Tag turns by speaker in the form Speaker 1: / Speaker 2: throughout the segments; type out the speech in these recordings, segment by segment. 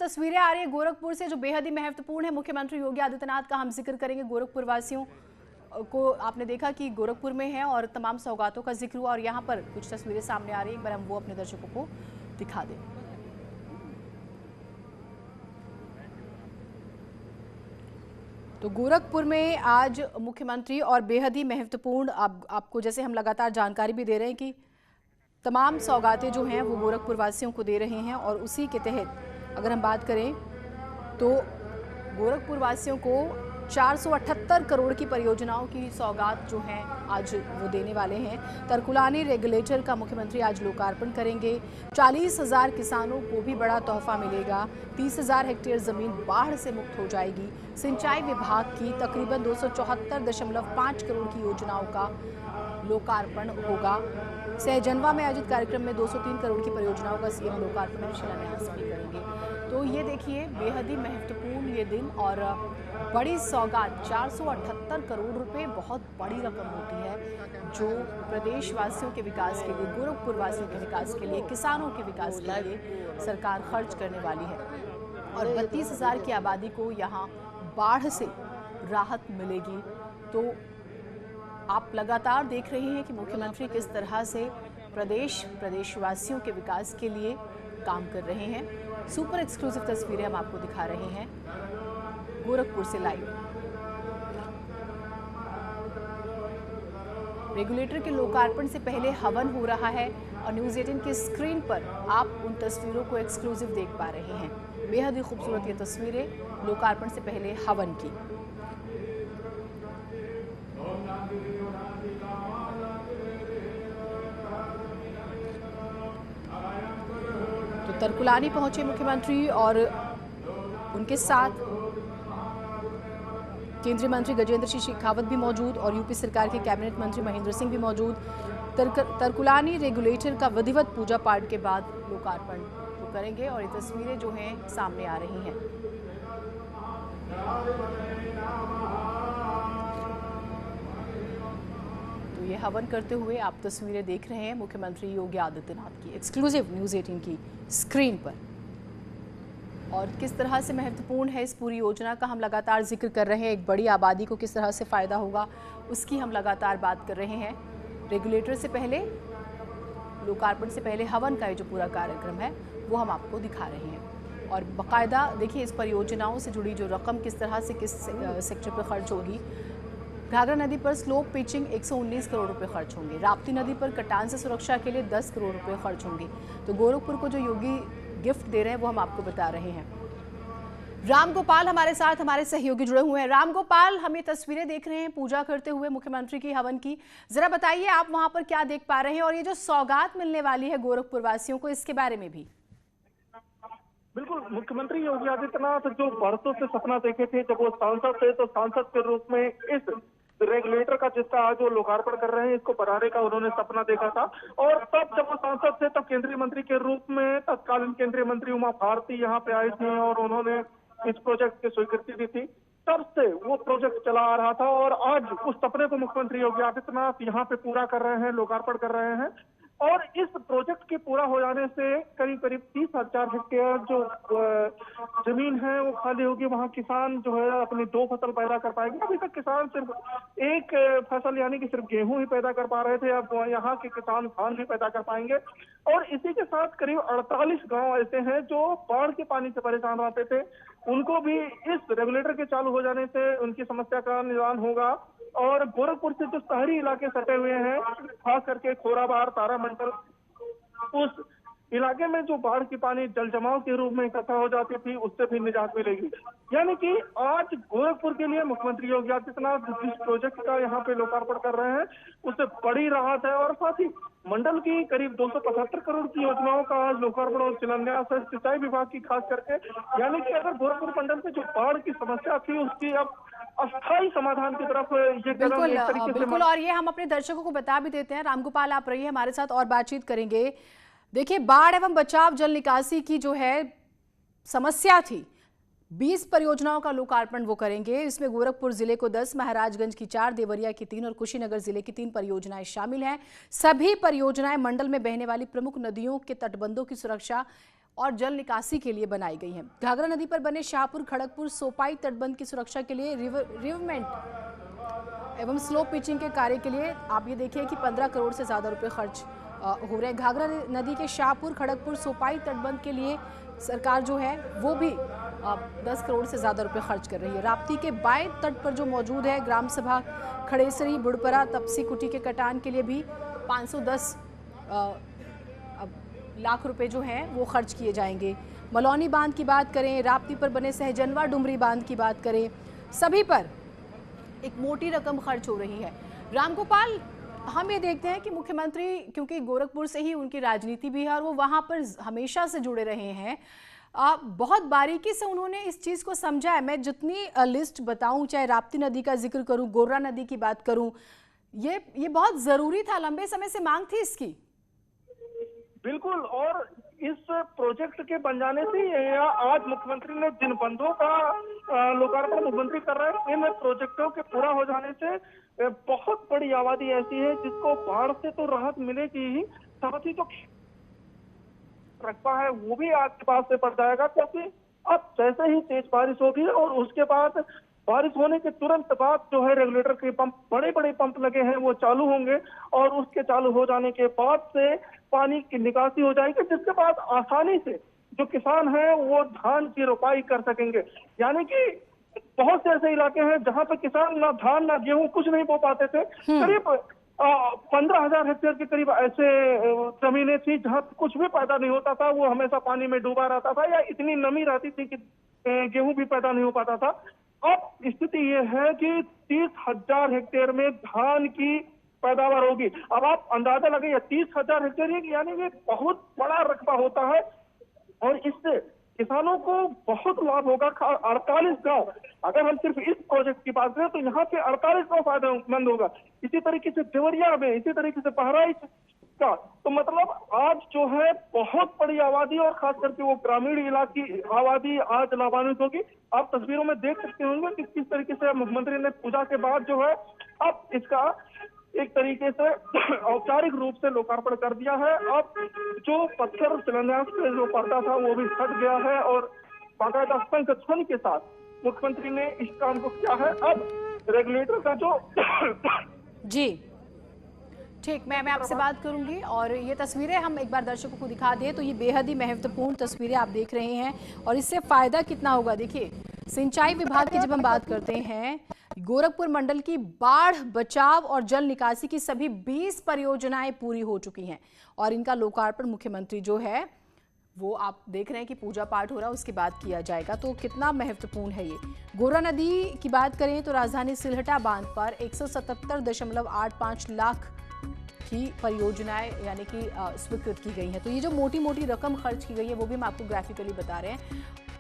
Speaker 1: तस्वीरें आ रही है गोरखपुर से जो बेहद ही महत्वपूर्ण है। मुख्यमंत्री योगी आदित्यनाथ का हम जिक्र करेंगे। गोरखपुर वासियों को आपने देखा कि गोरखपुर में है और तमाम सौगातों का जिक्र हुआ और यहाँ पर कुछ तस्वीरें सामने आ रही है। एक बार हम वो अपने दर्शकों को दिखा दें। तो गोरखपुर में आज मुख्यमंत्री और बेहद ही महत्वपूर्ण आपको जैसे हम लगातार जानकारी भी दे रहे हैं कि तमाम सौगातें जो हैं वो गोरखपुर वासियों को दे रहे हैं और उसी के तहत अगर हम बात करें तो गोरखपुर वासियों को 478 करोड़ की परियोजनाओं की सौगात जो हैं आज वो देने वाले हैं। तरकुलानी रेगुलेटर का मुख्यमंत्री आज लोकार्पण करेंगे। 40,000 किसानों को भी बड़ा तोहफा मिलेगा। 30,000 हेक्टेयर जमीन बाढ़ से मुक्त हो जाएगी। सिंचाई विभाग की तकरीबन 274.5 करोड़ की योजनाओं का लोकार्पण होगा। सहजनवा में आयोजित कार्यक्रम में 203 करोड़ की परियोजनाओं का सीएम लोकार्पण और शिलान्यास भी करेंगे। तो ये देखिए बेहद ही महत्वपूर्ण ये दिन और बड़ी सौगात 478 करोड़ रुपए बहुत बड़ी रकम होती है जो प्रदेशवासियों के विकास के लिए, गोरखपुर वासियों के विकास के लिए, किसानों के विकास के लिए सरकार खर्च करने वाली है। और 32,000 की आबादी को यहाँ बाढ़ से राहत मिलेगी। तो आप लगातार देख रहे हैं कि मुख्यमंत्री किस तरह से प्रदेशवासियों के विकास के लिए काम कर रहे हैं। सुपर एक्सक्लूसिव तस्वीरें हम आपको दिखा रहे हैं गोरखपुर से लाइव। रेगुलेटर के लोकार्पण से पहले हवन हो रहा है और न्यूज़ 18 की स्क्रीन पर आप उन तस्वीरों को एक्सक्लूसिव देख पा रहे हैं। बेहद ही खूबसूरत ये तस्वीरें लोकार्पण से पहले हवन की। तो तरकुलानी पहुंचे मुख्यमंत्री और उनके साथ केंद्रीय मंत्री गजेंद्र सिंह शेखावत भी मौजूद और यूपी सरकार के कैबिनेट मंत्री महेंद्र सिंह भी मौजूद। तरकुलानी रेगुलेटर का विधिवत पूजा पाठ के बाद लोकार्पण वो करेंगे और ये तस्वीरें जो हैं सामने आ रही हैं। तो ये हवन करते हुए आप तस्वीरें देख रहे हैं मुख्यमंत्री योगी आदित्यनाथ की एक्सक्लूसिव न्यूज़ 18 की स्क्रीन पर। और किस तरह से महत्वपूर्ण है इस पूरी योजना का हम लगातार जिक्र कर रहे हैं। एक बड़ी आबादी को किस तरह से फ़ायदा होगा उसकी हम लगातार बात कर रहे हैं। रेगुलेटर से पहले, लोकार्पण से पहले हवन का ये जो पूरा कार्यक्रम है वो हम आपको दिखा रहे हैं। और बाकायदा देखिए इस परियोजनाओं से जुड़ी जो रकम किस तरह से किस सेक्टर पर खर्च होगी। घाघरा नदी पर स्लोप पिचिंग 119 करोड़ रुपए खर्च होंगे। राप्ती नदी पर कटान से सुरक्षा के लिए 10 करोड़ रुपए खर्च होंगे। तो गोरखपुर को जो योगी गिफ्ट दे रहे हैं वो हम आपको बता रहे हैं। रामगोपाल हमारे साथ, हमारे सहयोगी जुड़े हुए हैं। रामगोपाल, हम ये तस्वीरें देख रहे हैं पूजा करते हुए मुख्यमंत्री की हवन की। जरा बताइए आप वहां पर क्या देख पा रहे हैं और ये जो सौगात मिलने वाली है गोरखपुर वासियों को, इसके बारे में भी।
Speaker 2: बिल्कुल, मुख्यमंत्री योगी आदित्यनाथ जो बरसों से सपना देखे थे जब वो सांसद थे, तो सांसद के रूप में इस रेगुलेटर का जिसका आज वो लोकार्पण कर रहे हैं, इसको बनाने का उन्होंने सपना देखा था। और तब जब वो सांसद थे तब केंद्रीय मंत्री के रूप में तत्कालीन केंद्रीय मंत्री उमा भारती यहाँ पे आई थी और उन्होंने इस प्रोजेक्ट की स्वीकृति दी थी। तब से वो प्रोजेक्ट चला आ रहा था और आज उस सपने को मुख्यमंत्री योगी आदित्यनाथ यहाँ पे पूरा कर रहे हैं, लोकार्पण कर रहे हैं। और इस प्रोजेक्ट के पूरा हो जाने से करीब 30,000 हेक्टेयर जो जमीन है वो खाली होगी। वहाँ किसान जो है अपनी 2 फसल पैदा कर पाएंगे। अभी तक किसान सिर्फ एक फसल यानी कि सिर्फ गेहूं ही पैदा कर पा रहे थे, अब यहाँ के किसान धान भी पैदा कर पाएंगे। और इसी के साथ करीब 48 गांव ऐसे हैं जो बाढ़ के पानी से परेशान रहते थे, उनको भी इस रेगुलेटर के चालू हो जाने से उनकी समस्या का निदान होगा। और गोरखपुर से जो शहरी इलाके सटे हुए हैं, खास करके खोराबार, तारामंडल, उस इलाके में जो बाढ़ की पानी जल जमाव के रूप में इकट्ठा हो जाती थी, उससे भी निजात मिलेगी। यानी कि आज गोरखपुर के लिए मुख्यमंत्री योगी आदित्यनाथ जिस प्रोजेक्ट का यहाँ पे लोकार्पण कर रहे हैं उससे बड़ी राहत है। और साथ ही मंडल की करीब 275 करोड़ की योजनाओं का आज लोकार्पण और शिलान्यास है, सिंचाई विभाग की खास करके। यानी कि अगर गोरखपुर मंडल में जो बाढ़ की समस्या थी उसकी अब अस्थायी समाधान की तरफ ये कदम एक तरीके से।
Speaker 1: बिल्कुल, और ये हम अपने दर्शकों को बता भी देते हैं। रामगोपाल आप रहिए हमारे साथ और बातचीत करेंगे। देखिए बाढ़ एवं बचाव जल निकासी की जो है समस्या थी, 20 परियोजनाओं का लोकार्पण वो करेंगे। इसमें गोरखपुर जिले को 10, महाराजगंज की 4, देवरिया की 3 और कुशीनगर जिले की 3 परियोजनाएं शामिल हैं। सभी परियोजनाएं मंडल में बहने वाली प्रमुख नदियों के तटबंधों की सुरक्षा और जल निकासी के लिए बनाई गई हैं। घाघरा नदी पर बने शाहपुर खड़गपुर सोपाई तटबंध की सुरक्षा के लिए रिवरमेंट एवं स्लो पिचिंग के कार्य के लिए आप ये देखिए कि 15 करोड़ से ज्यादा रुपए खर्च हो रहे हैं। घाघरा नदी के शाहपुर खड़गपुर सोपाई तटबंध के लिए सरकार जो है वो भी 10 करोड़ से ज्यादा रुपए खर्च कर रही है। राप्ती के बाएं तट पर जो मौजूद है ग्राम सभा खड़ेसरी बुड़परा तपसी कुटी के कटान के लिए भी 510 लाख रुपए जो हैं वो खर्च किए जाएंगे। मलौनी बांध की बात करें, राप्ती पर बने सहजनवा डुमरी बांध की बात करें, सभी पर एक मोटी रकम खर्च हो रही है। रामगोपाल, हम ये देखते हैं कि मुख्यमंत्री, क्योंकि गोरखपुर से ही उनकी राजनीति भी है और वो वहां पर हमेशा से जुड़े रहे हैं, बहुत बारीकी से उन्होंने इस चीज को समझा है। मैं जितनी लिस्ट बताऊं, चाहे राप्ती नदी का जिक्र करूं, गोर्रा नदी की बात करूं, ये बहुत जरूरी था, लंबे समय से मांग थी इसकी।
Speaker 2: बिल्कुल, और इस प्रोजेक्ट के बन जाने से आज मुख्यमंत्री ने जिन बंधों का लोकार्पण मुख्यमंत्री कर रहे हैं, इन प्रोजेक्टों के पूरा हो जाने से बहुत बड़ी आबादी ऐसी है जिसको बाढ़ से तो राहत मिलेगी ही, साथ ही जो रकबा है वो भी आज के पास से पड़ जाएगा, क्योंकि अब जैसे ही तेज बारिश होगी और उसके बाद बारिश होने के तुरंत बाद जो है रेगुलेटर के पंप, बड़े बड़े पंप लगे हैं, वो चालू होंगे और उसके चालू हो जाने के बाद से पानी की निकासी हो जाएगी, जिसके बाद आसानी से जो किसान हैं वो धान की रोपाई कर सकेंगे। यानी कि बहुत से ऐसे इलाके हैं जहां पे किसान ना धान ना गेहूं कुछ नहीं बो पाते थे। करीब 15,000 हेक्टेयर के करीब ऐसे जमीनें थी जहां कुछ भी पैदा नहीं होता था, वो हमेशा पानी में डूबा रहता था या इतनी नमी रहती थी कि गेहूं भी पैदा नहीं हो पाता था। अब स्थिति ये है कि 30,000 हेक्टेयर में धान की पैदावार होगी। अब आप अंदाजा लगाइए, 30,000 हेक्टेयर यानी कि बहुत बड़ा रकबा होता है और इससे किसानों को बहुत लाभ होगा। 48 गांव, अगर हम सिर्फ इस प्रोजेक्ट की बात करें तो यहाँ पे 48 गांव फायदेमंद होगा। इसी तरीके से देवरिया में, इसी तरीके से बहराइच का, तो मतलब आज जो है बहुत बड़ी आबादी और खास करके वो ग्रामीण इलाके की आबादी आज लाभान्वित होगी। आप तस्वीरों में देख सकते होंगे कि किस तरीके से मुख्यमंत्री ने पूजा के बाद जो है अब इसका एक तरीके से औपचारिक रूप से लोकार्पण कर दिया है। अब जो पत्थर शिलान्यास पे जो पर्दा था वो भी हट गया है और बाकायदा शंख ध्वनि के साथ मुख्यमंत्री ने इस काम को किया है। अब रेगुलेटर का जो
Speaker 1: जी ठीक, मैं आपसे बात करूंगी और ये तस्वीरें हम एक बार दर्शकों को दिखा दें तो ये बेहद ही महत्वपूर्ण तस्वीरें आप देख रहे हैं और इससे फायदा कितना होगा। देखिए, सिंचाई विभाग की जब हम बात करते हैं, गोरखपुर मंडल की बाढ़ बचाव और जल निकासी की सभी 20 परियोजनाएं पूरी हो चुकी हैं और इनका लोकार्पण मुख्यमंत्री जो है वो आप देख रहे हैं कि पूजा पाठ हो रहा है, उसके बाद किया जाएगा। तो कितना महत्वपूर्ण है ये। गोरा नदी की बात करें तो राजधानी सिलहटा बांध पर 177.85 लाख की परियोजनाएं यानी कि स्वीकृत की गई हैं। तो ये जो मोटी मोटी रकम खर्च की गई है वो भी हम आपको ग्राफिकली बता रहे हैं।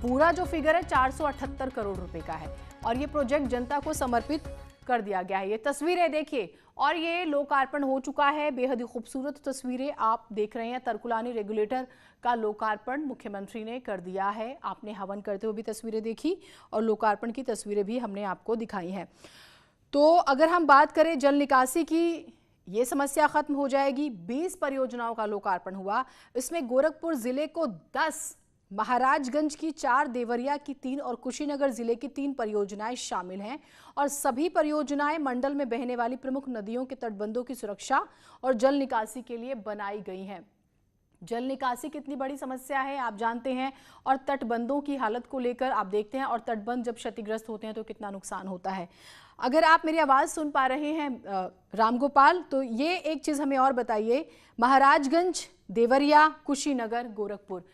Speaker 1: पूरा जो फिगर है 478 करोड़ रुपए का है और ये प्रोजेक्ट जनता को समर्पित कर दिया गया है। ये तस्वीरें देखिए और ये लोकार्पण हो चुका है। बेहद ही खूबसूरत तस्वीरें आप देख रहे हैं। तरकुलानी रेगुलेटर का लोकार्पण मुख्यमंत्री ने कर दिया है। आपने हवन करते हुए भी तस्वीरें देखी और लोकार्पण की तस्वीरें भी हमने आपको दिखाई हैं। तो अगर हम बात करें जल निकासी की, ये समस्या खत्म हो जाएगी। 20 परियोजनाओं का लोकार्पण हुआ। इसमें गोरखपुर जिले को 10, महाराजगंज की 4, देवरिया की 3 और कुशीनगर जिले की 3 परियोजनाएं शामिल हैं और सभी परियोजनाएं मंडल में बहने वाली प्रमुख नदियों के तटबंधों की सुरक्षा और जल निकासी के लिए बनाई गई हैं। जल निकासी कितनी बड़ी समस्या है आप जानते हैं और तटबंधों की हालत को लेकर आप देखते हैं और तटबंध जब क्षतिग्रस्त होते हैं तो कितना नुकसान होता है। अगर आप मेरी आवाज़ सुन पा रहे हैं रामगोपाल, तो ये एक चीज़ हमें और बताइए, महाराजगंज, देवरिया, कुशीनगर, गोरखपुर,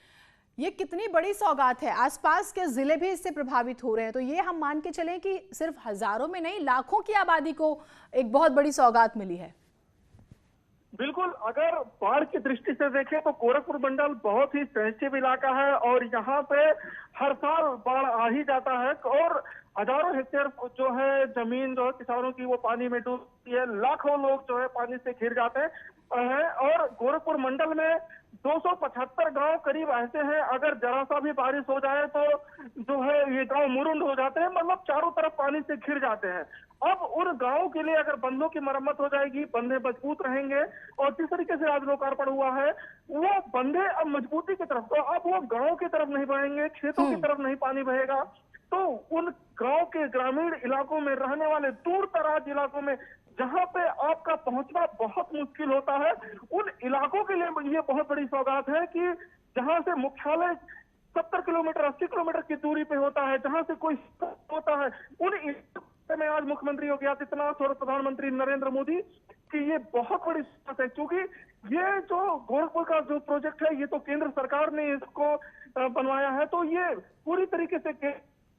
Speaker 1: ये कितनी बड़ी सौगात है। आसपास के जिले भी इससे प्रभावित हो रहे हैं। तो ये हम मान के चलें कि सिर्फ हजारों में नहीं, लाखों की आबादी को एक बहुत बड़ी सौगात मिली है।
Speaker 2: बिल्कुल, अगर बाढ़ की दृष्टि से देखें तो गोरखपुर मंडल बहुत ही सेंसिटिव इलाका है और यहाँ पे हर साल बाढ़ आ ही जाता है और हजारों हेक्टेयर जो है जमीन जो है किसानों की वो पानी में डूबती है, लाखों लोग जो है पानी से घिर जाते हैं। और गोरखपुर मंडल में 275 गांव करीब ऐसे हैं, अगर जरा सा भी बारिश हो जाए तो जो है ये गांव मुरुंड हो जाते हैं, मतलब चारों तरफ पानी से घिर जाते हैं। अब उन गांवों के लिए अगर बंधों की मरम्मत हो जाएगी, बंधे मजबूत रहेंगे, और जिस तरीके से आज लोकार्पण हुआ है वो बंधे अब मजबूती की तरफ, तो अब वो गांव की तरफ नहीं बढ़ेंगे, खेतों की तरफ नहीं पानी बहेगा, तो उन गांव के ग्रामीण इलाकों में रहने वाले दूर दराज इलाकों में जहां पे आपका पहुंचना बहुत मुश्किल होता है, उन इलाकों के लिए ये बहुत बड़ी सौगात है कि जहां से मुख्यालय 70 किलोमीटर 80 किलोमीटर की दूरी पे होता है, जहां से कोई होता है, उन इलाकों में आज मुख्यमंत्री योगी आदित्यनाथ और प्रधानमंत्री नरेंद्र मोदी की ये बहुत बड़ी बात है, क्योंकि ये जो गोरखपुर का जो प्रोजेक्ट है ये तो केंद्र सरकार ने इसको बनवाया है, तो ये पूरी तरीके से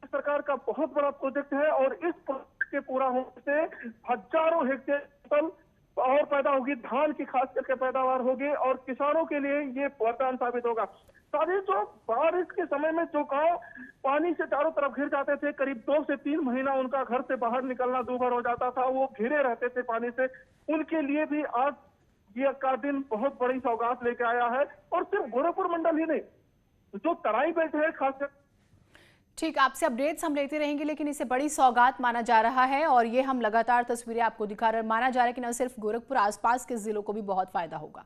Speaker 2: सरकार का बहुत बड़ा प्रोजेक्ट है, और इस प्रोजेक्ट के पूरा होने से हजारों हेक्टेयर फसल और पैदा होगी, धान की खास करके पैदावार होगी, और किसानों के लिए ये वरदान साबित होगा। साथ ही जो बारिश के समय में जो गांव पानी से चारों तरफ घिर जाते थे, करीब 2 से 3 महीना उनका घर से बाहर निकलना दूभर हो जाता था, वो घिरे रहते थे पानी से, उनके लिए भी आज ये का दिन बहुत बड़ी सौगात लेके आया है। और सिर्फ गोरखपुर मंडल ही नहीं, जो तराई बेल्ट है खासकर।
Speaker 1: ठीक, आपसे अपडेट्स हम लेते रहेंगे, लेकिन इसे बड़ी सौगात माना जा रहा है और ये हम लगातार तस्वीरें आपको दिखा रहे, माना जा रहा है कि न सिर्फ गोरखपुर, आसपास के जिलों को भी बहुत फायदा होगा।